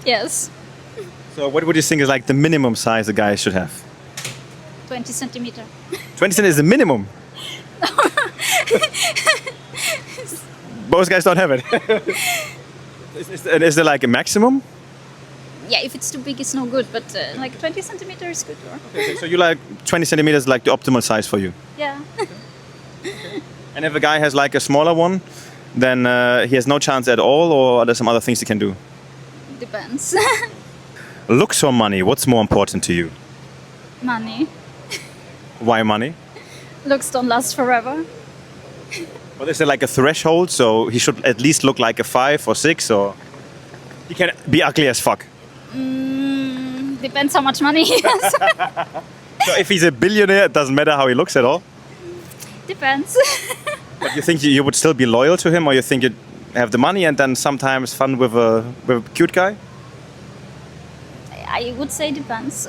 Yes. So what would you think is like the minimum size a guy should have? 20 centimeter. 20 cm is the minimum. Most guys don't have it. Is there like a maximum? Yeah, if it's too big, it's no good. But like 20 centimeter is good. Or? Okay, so you like 20 centimeters like the optimal size for you? Yeah. And if a guy has like a smaller one, then he has no chance at all, or are there some other things he can do? Depends. Looks or money, what's more important to you? Money. Why money? Looks don't last forever. Well, is there like a threshold, so he should at least look like a 5 or 6, or he can be ugly as fuck? Depends how much money he has. So if he's a billionaire, it doesn't matter how he looks at all? Depends. But you think you would still be loyal to him, or you think you'd have the money and then sometimes fun with a cute guy? I would say depends.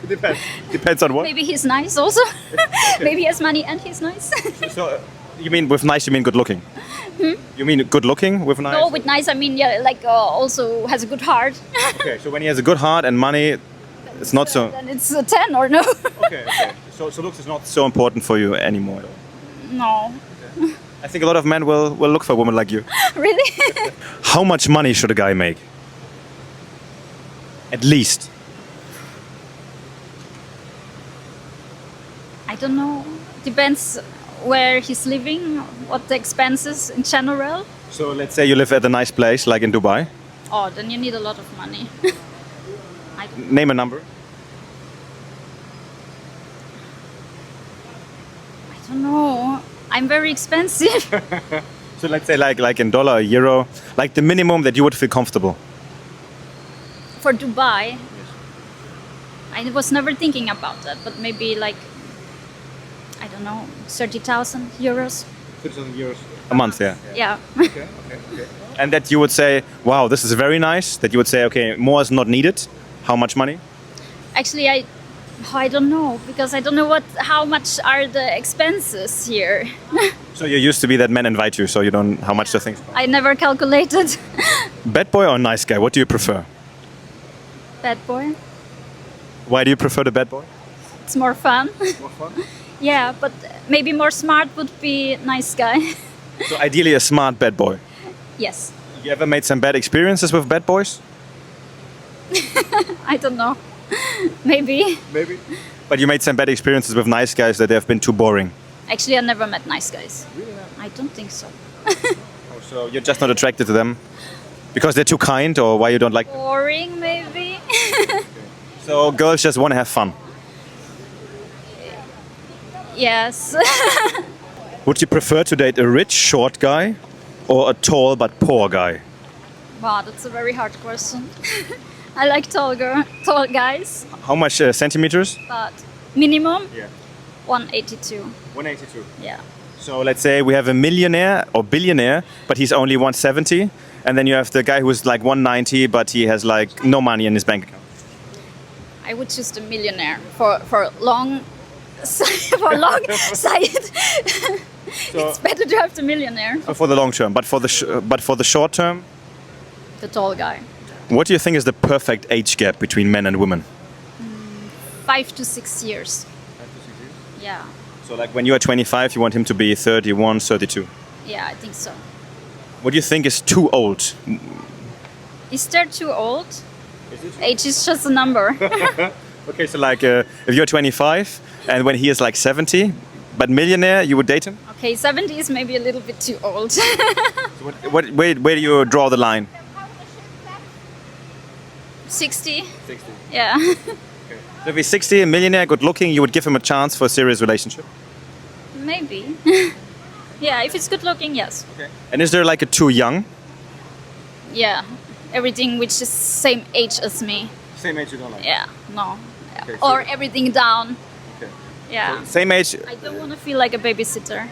Depends. Depends on what? Maybe he's nice also. Maybe he has money and he's nice. So you mean with nice, you mean good looking? You mean good looking with nice? No, with nice I mean yeah, like also has a good heart. Okay, so when he has a good heart and money, it's not so... Then it's a 10 or no? Okay. So looks is not so important for you anymore. No. I think a lot of men will look for a woman like you. Really? How much money should a guy make? At least. I don't know. Depends where he's living, what the expenses in general. So let's say you live at a nice place, like in Dubai. Oh, then you need a lot of money. I don't, Name a number. I don't know. I'm very expensive. So let's say like in dollar, euro, like the minimum that you would feel comfortable. For Dubai, I was never thinking about that, but maybe like, I don't know, 30,000 euros. 30,000 euros a month, yeah. Yeah. Okay. And that you would say, wow, this is very nice. That you would say, okay, more is not needed. How much money? Actually, I don't know, because I don't know how much are the expenses here. So you used to be that men invite you, so you don't how much the things cost. I never calculated. Bad boy or nice guy? What do you prefer? Bad boy. Why do you prefer the bad boy? It's more fun. More fun. Yeah, but maybe more smart would be nice guy. So ideally a smart bad boy. Yes. You ever made some bad experiences with bad boys? I don't know. Maybe. Maybe. But you made some bad experiences with nice guys that have been too boring. Actually, I never met nice guys. Really not? I don't think so. Oh, so you're just not attracted to them? Because they're too kind, or why you don't like them? Boring, maybe. So girls just want to have fun. Yes. Would you prefer to date a rich, short guy or a tall but poor guy? Wow, that's a very hard question. I like tall guys, How much centimeters? but minimum Yeah. 182. 182. Yeah. So let's say we have a millionaire or billionaire, but he's only 170. And then you have the guy who's like 190, but he has like no money in his bank account. I would choose the millionaire for long for long sight. It's better to have the millionaire. So for the long term, but for the short term, The tall guy. what do you think is the perfect age gap between men and women? 5 to 6 years. Yeah. So like when you are 25, you want him to be 31, 32. Yeah, I think so. What do you think is too old? Is there too old? Age is just a number. Okay, so like if you're 25 and when he is like 70, but millionaire, you would date him? Okay, 70 is maybe a little bit too old. So where do you draw the line? 60? 60. Yeah. So if he's 60, a millionaire, good looking, you would give him a chance for a serious relationship? Maybe. Yeah, if it's good looking, yes. Okay. And is there like a too young? Yeah. Everything which is same age as me. Same age you don't like? Yeah, no. Okay, so- Or everything down. Okay. Yeah. Same age. I don't want to feel like a babysitter.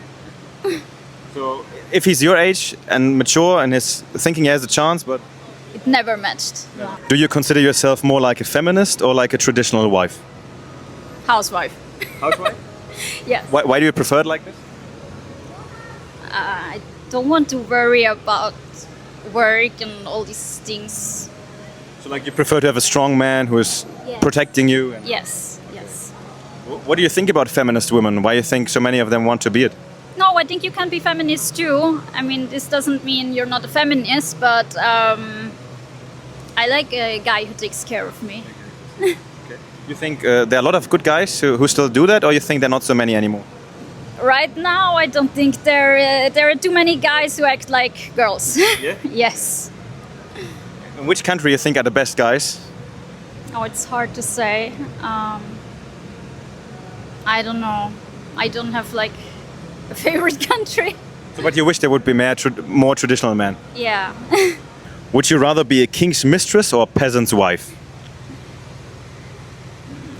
So if he's your age and mature and is thinking he has a chance, but It never matched. No. do you consider yourself more like a feminist or like a traditional wife? Housewife. Housewife? Yes. Why do you prefer it like this? I don't want to worry about work and all these things. So like you prefer to have a strong man who is Yes. protecting you? And Yes, yes. what do you think about feminist women? Why you think so many of them want to be it? No, I think you can be feminist too. I mean, this doesn't mean you're not a feminist, but I like a guy who takes care of me. You think there are a lot of good guys who still do that, or you think there are not so many anymore? Right now, I don't think there are too many guys who act like girls. Yeah? Yes. In which country you think are the best guys? Oh, it's hard to say. I don't know. I don't have like a favorite country. So, but you wish there would be more traditional men. Yeah. Would you rather be a king's mistress or a peasant's wife?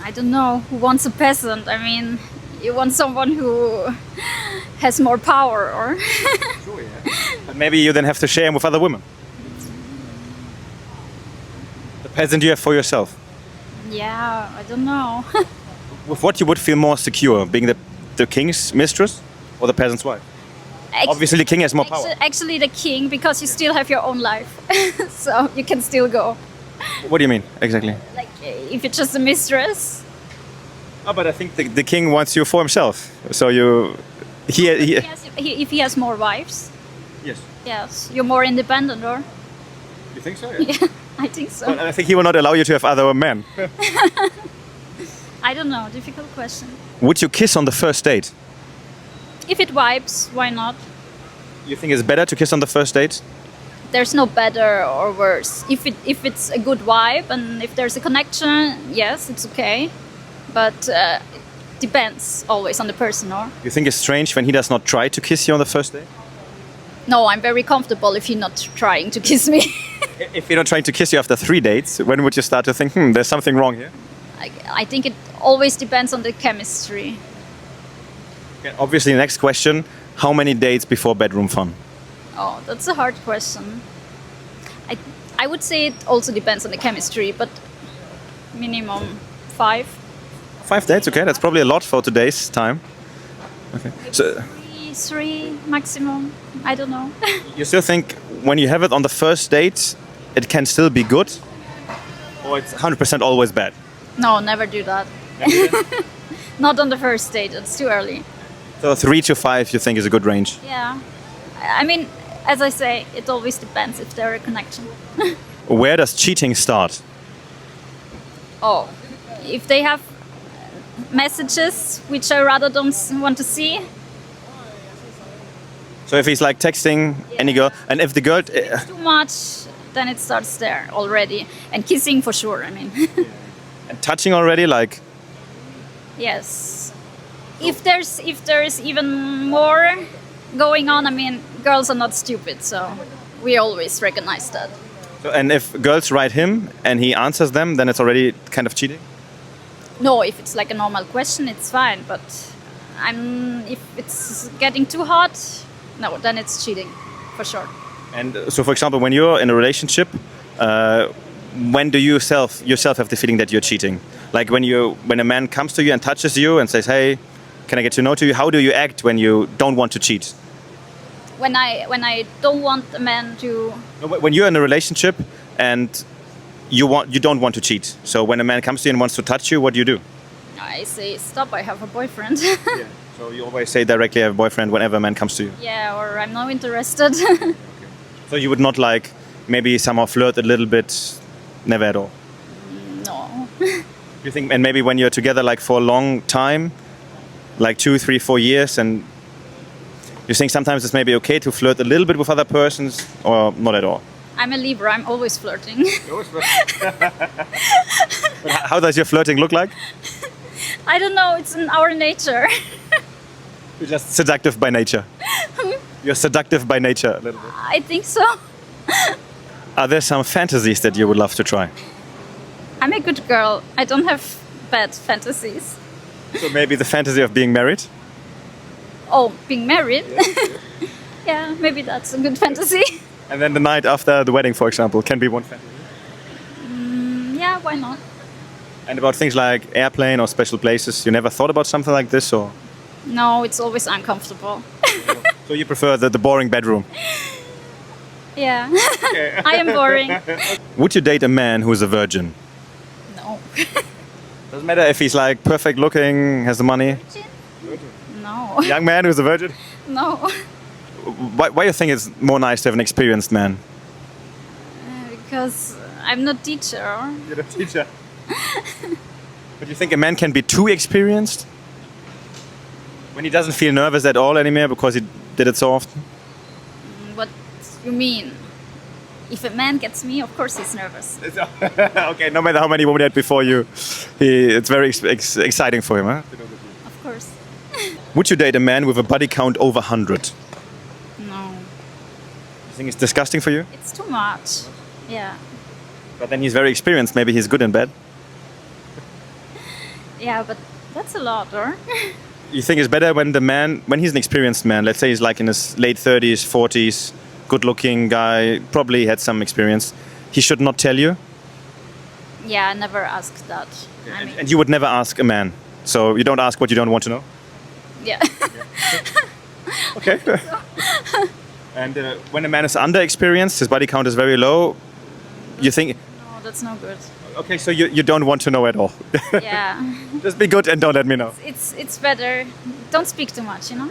I don't know who wants a peasant. I mean, you want someone who has more power, or Sure, yeah. But maybe you then have to share him with other women. The peasant you have for yourself. yeah, I don't know. With what you would feel more secure, being the king's mistress or the peasant's wife? Obviously, the king has more power. Actually, the king, because you still have your own life, so you can still go. What do you mean exactly? Like if you're just a mistress. Oh, but I think the king wants you for himself. So If he has more wives, Yes. yes, you're more independent, or You think so? yeah, I think so. But I think he will not allow you to have other men. I don't know. Difficult question. Would you kiss on the first date? If it vibes, why not? You think it's better to kiss on the first date? There's no better or worse. If it's a good vibe and if there's a connection, yes, it's okay. But it depends always on the person, or You think it's strange when he does not try to kiss you on the first date? no, I'm very comfortable if you're not trying to kiss me. If you're not trying to kiss you after 3 dates, when would you start to think, there's something wrong here? I think it always depends on the chemistry. Okay, obviously, next question, how many dates before bedroom fun? Oh, that's a hard question. I would say it also depends on the chemistry, but minimum 5. 5 dates, okay, that's probably a lot for today's time. Okay. So 3 maximum. I don't know. you still think when you have it on the first date, it can still be good? Or it's 100% always bad? No, never do that. Not on the first date. It's too early. So 3 to 5 you think is a good range? Yeah. I mean, as I say, it always depends if there are a connection. Where does cheating start? Oh, if they have messages which I rather don't want to see, So if he's like texting any girl, and if the girl... too much, then it starts there already. And kissing for sure, I mean. and touching already, like... Yes. If there's even more going on, I mean, girls are not stupid, so we always recognize that. So, and if girls write him and he answers them, then it's already kind of cheating? No, if it's like a normal question, it's fine. But if it's getting too hot, no, then it's cheating, for sure. And so, for example, when you're in a relationship, when do you yourself have the feeling that you're cheating? Like when a man comes to you and touches you and says, "Hey, can I get to know you?" How do you act when you don't want to cheat? When I don't want a man to. No, when you're in a relationship and you don't want to cheat. So when a man comes to you and wants to touch you, what do you do? I say, stop, I have a boyfriend. Yeah. So you always say directly, "I have a boyfriend," whenever a man comes to you. Yeah, or I'm not interested. So you would not like maybe somehow flirt a little bit, never at all. No. You think, and maybe when you're together like for a long time, like 2, 3, 4 years, and you think sometimes it's maybe okay to flirt a little bit with other persons, or not at all? I'm a Libra, I'm always flirting. But how does your flirting look like? I don't know, it's in our nature. You're just seductive by nature. You're seductive by nature a little bit. I think so. Are there some fantasies that you would love to try? I'm a good girl. I don't have bad fantasies. So maybe the fantasy of being married? Oh, being married? Yeah, maybe that's a good fantasy. And then the night after the wedding, for example, can be one fantasy. Yeah, why not? And about things like airplane or special places, you never thought about something like this, or? No, it's always uncomfortable. So you prefer the boring bedroom? Yeah. I am boring. Would you date a man who is a virgin? No. Doesn't matter if he's like perfect looking, has the money. No. Young man who's a virgin? No. Why do you think it's more nice to have an experienced man? Because I'm not teacher. You're a teacher. But you think a man can be too experienced? When he doesn't feel nervous at all anymore because he did it so often? What you mean? If a man gets me, of course he's nervous. Okay, no matter how many women he had before you, it's very exciting for him, huh? Of course. Would you date a man with a body count over 100? No. You think it's disgusting for you? It's too much. Yeah. But then he's very experienced, maybe he's good in bed. Yeah, but that's a lot, or? You think it's better when he's an experienced man, let's say he's like in his late 30s, 40s, good looking guy, probably had some experience, he should not tell you? Yeah, I never asked that. I mean, And you would never ask a man, so you don't ask what you don't want to know? yeah. Okay. And when a man is underexperienced, his body count is very low, you think... No, that's no good. Okay, so you don't want to know at all? Yeah. Just be good and don't let me know. It's better. Don't speak too much, you know?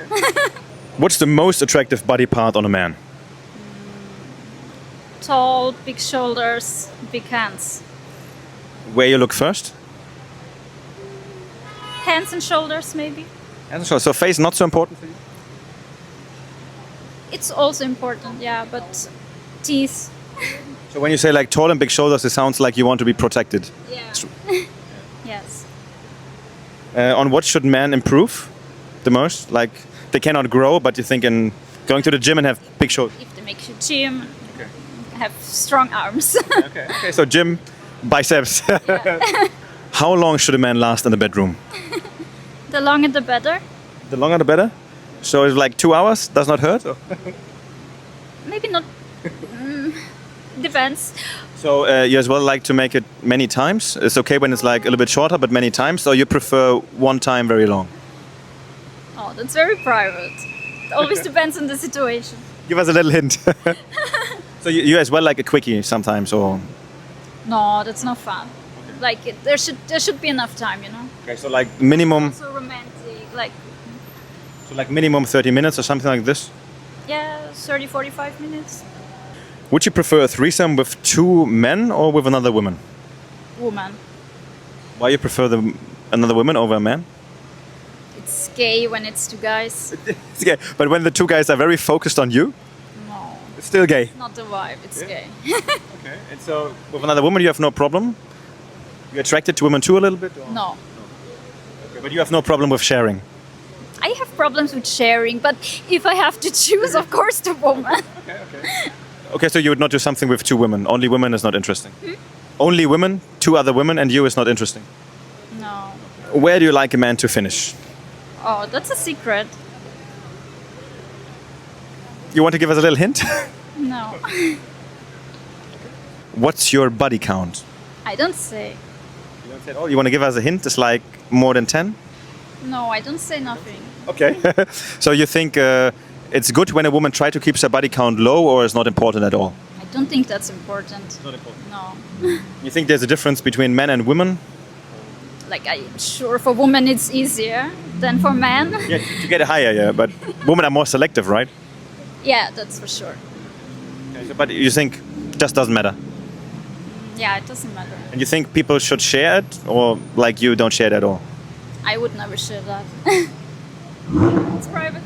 What's the most attractive body part on a man? Tall, big shoulders, big hands. Where you look first? Hands and shoulders, maybe. And so face not so important for you? It's also important, yeah, but teeth. So when you say like tall and big shoulders, it sounds like you want to be protected. Yeah. Yes. On what should men improve the most? Like they cannot grow, but you think in going to the gym and have big shoulders. If they make you gym, have strong arms. Okay, so gym, biceps. How long should a man last in the bedroom? The longer the better. The longer the better? So it's like 2 hours, does not hurt? Or? Maybe not. Depends. So you as well like to make it many times? It's okay when it's like a little bit shorter, but many times? Or you prefer one time very long? Oh, that's very private. It always depends on the situation. Give us a little hint. So you as well like a quickie sometimes, or? No, that's not fun. Like there should be enough time, you know. Okay, so like minimum. So romantic, like So like minimum 30 minutes or something like this. yeah, 30, 45 minutes. Would you prefer a threesome with 2 men or with another woman? Woman. Why you prefer another woman over a man? It's gay when it's 2 guys. It's gay, but when the 2 guys are very focused on you, No, it's still gay. not the vibe. It's gay. Okay, and so with another woman you have no problem. You're attracted to women too a little bit. Or? No. Okay, but you have no problem with sharing. I have problems with sharing, but if I have to choose, of course, the woman. Okay, so you would not do something with 2 women. Only women is not interesting. Only women, 2 other women, and you is not interesting. No. Where do you like a man to finish? Oh, that's a secret. You want to give us a little hint? No. What's your body count? I don't say. You don't say at all. You want to give us a hint? It's like more than 10? No, I don't say nothing. Okay. So you think it's good when a woman tries to keep her body count low, or is not important at all? I don't think that's important. Not important. No. You think there's a difference between men and women? Like, I'm sure for women it's easier than for men. Yeah, to get it higher, yeah. But women are more selective, right? Yeah, that's for sure. Okay, so, but you think it just doesn't matter? Yeah, it doesn't matter. And you think people should share it, or like you don't share it at all? I would never share that. It's private.